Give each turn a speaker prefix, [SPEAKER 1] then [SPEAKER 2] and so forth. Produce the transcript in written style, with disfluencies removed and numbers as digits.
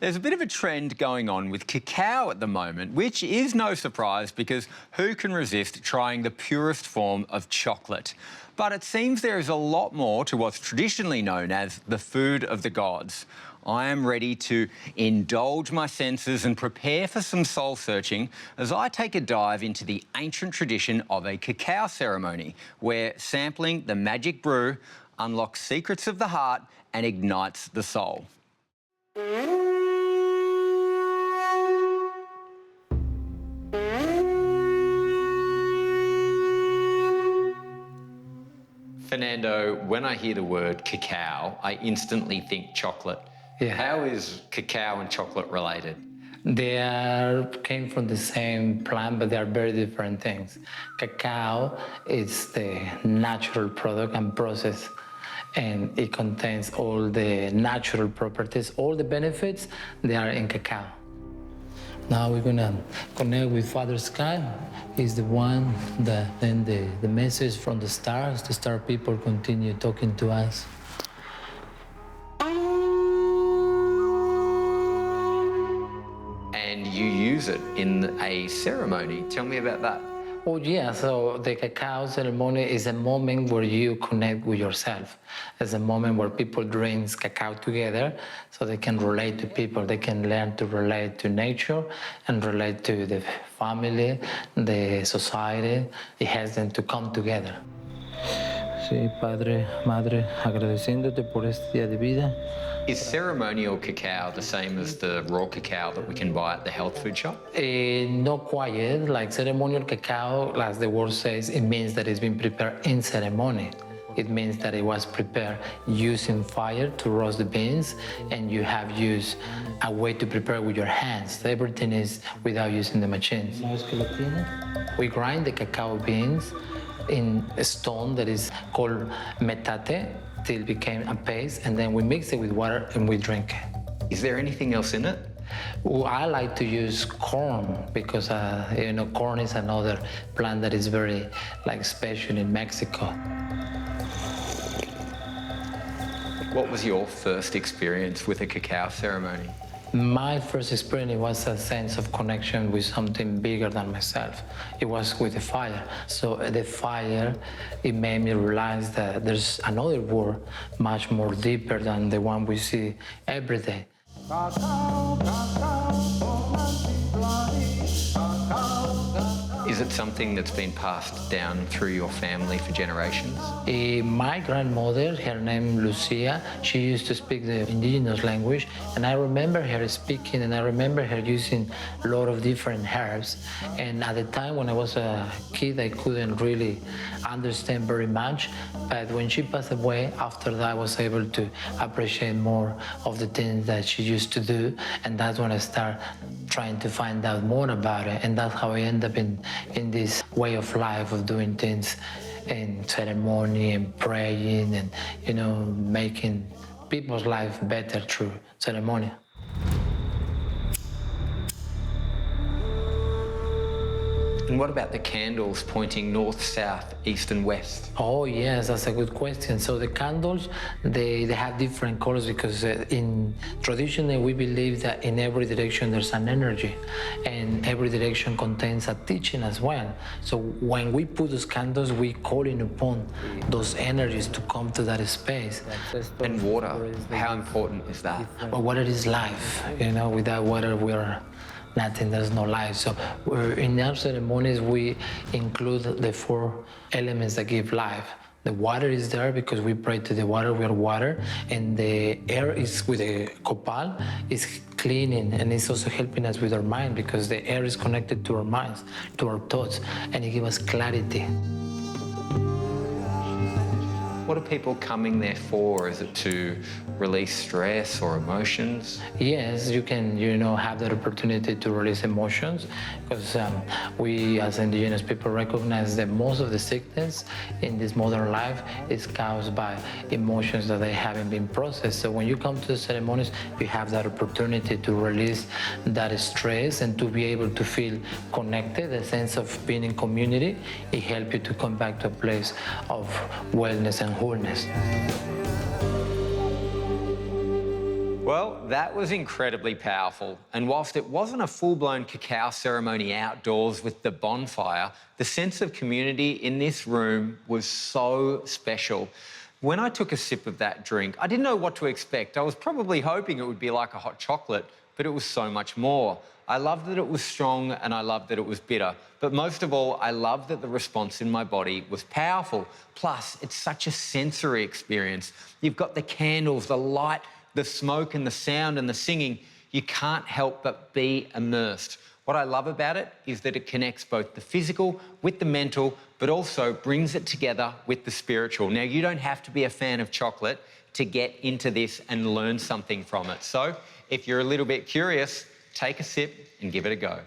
[SPEAKER 1] There's a bit of a trend going on with cacao at the moment, which is no surprise because who can resist trying the purest form of chocolate? But it seems there is a lot more to what's traditionally known as the food of the gods. I am ready to indulge my senses and prepare for some soul searching as I take a dive into the ancient tradition of a cacao ceremony where sampling the magic brew unlocks secrets of the heart and ignites the soul. Fernando, when I hear the word cacao, I instantly think chocolate.
[SPEAKER 2] Yeah.
[SPEAKER 1] How is cacao and chocolate related?
[SPEAKER 2] Came from the same plant, but they are very different things. Cacao is the natural product and process, and it contains all the natural properties, all the benefits, they are in cacao. Now we're gonna connect with Father Sky. He's the one that then the message from the star people continue talking to us.
[SPEAKER 1] And you use it in a ceremony. Tell me about that.
[SPEAKER 2] Oh yeah, so the cacao ceremony is a moment where you connect with yourself. It's a moment where people drink cacao together so they can relate to people. They can learn to relate to nature and relate to the family, the society. It has them to come together. Sí, Padre, Madre, agradeciéndote por este día de vida.
[SPEAKER 1] Is ceremonial cacao the same as the raw cacao that we can buy at the health food shop?
[SPEAKER 2] Not quite. Like ceremonial cacao, as the word says, it means that it's been prepared in ceremony. It means that it was prepared using fire to roast the beans, and you have used a way to prepare with your hands. Everything is without using the machines. We grind the cacao beans in a stone that is called metate till it became a paste, and then we mix it with water and we drink it.
[SPEAKER 1] Is there anything else in it?
[SPEAKER 2] Well, I like to use corn because corn is another plant that is very special in Mexico.
[SPEAKER 1] What was your first experience with a cacao ceremony?
[SPEAKER 2] My first experience was a sense of connection with something bigger than myself. It was with the fire. So the fire, it made me realize that there's another world much more deeper than the one we see every day.
[SPEAKER 1] Is it something that's been passed down through your family for generations?
[SPEAKER 2] My grandmother, her name Lucia, she used to speak the indigenous language, and I remember her speaking, and I remember her using a lot of different herbs. And at the time when I was a kid, I couldn't really understand very much, but when she passed away, after that I was able to appreciate more of the things that she used to do, and that's when I started trying to find out more about it, and that's how I end up in this way of life of doing things in ceremony and praying and making people's life better through ceremony.
[SPEAKER 1] And what about the candles pointing north, south, east and west?
[SPEAKER 2] Oh yes, that's a good question. So the candles, they have different colors because in traditionally we believe that in every direction there's an energy, and every direction contains a teaching as well. So when we put those candles, we calling upon those energies to come to that space.
[SPEAKER 1] And water, how important is that?
[SPEAKER 2] Well, water is life. Without water we're nothing, there's no life. So in our ceremonies, we include the 4 elements that give life. The water is there because we pray to the water, we are water, and the air is with the copal, is cleaning, and it's also helping us with our mind because the air is connected to our minds, to our thoughts, and it gives us clarity.
[SPEAKER 1] What are people coming there for? Is it to release stress or emotions?
[SPEAKER 2] Yes, you can, have that opportunity to release emotions because we as indigenous people recognize that most of the sickness in this modern life is caused by emotions that they haven't been processed. So when you come to the ceremonies, you have that opportunity to release that stress and to be able to feel connected, a sense of being in community. It helps you to come back to a place of wellness and wholeness.
[SPEAKER 1] Well, that was incredibly powerful. And whilst it wasn't a full-blown cacao ceremony outdoors with the bonfire, the sense of community in this room was so special. When I took a sip of that drink, I didn't know what to expect. I was probably hoping it would be like a hot chocolate, but it was so much more. I loved that it was strong and I loved that it was bitter. But most of all, I loved that the response in my body was powerful. Plus, it's such a sensory experience. You've got the candles, the light, the smoke and the sound and the singing. You can't help but be immersed. What I love about it is that it connects both the physical with the mental, but also brings it together with the spiritual. Now, you don't have to be a fan of chocolate to get into this and learn something from it. So if you're a little bit curious, take a sip and give it a go.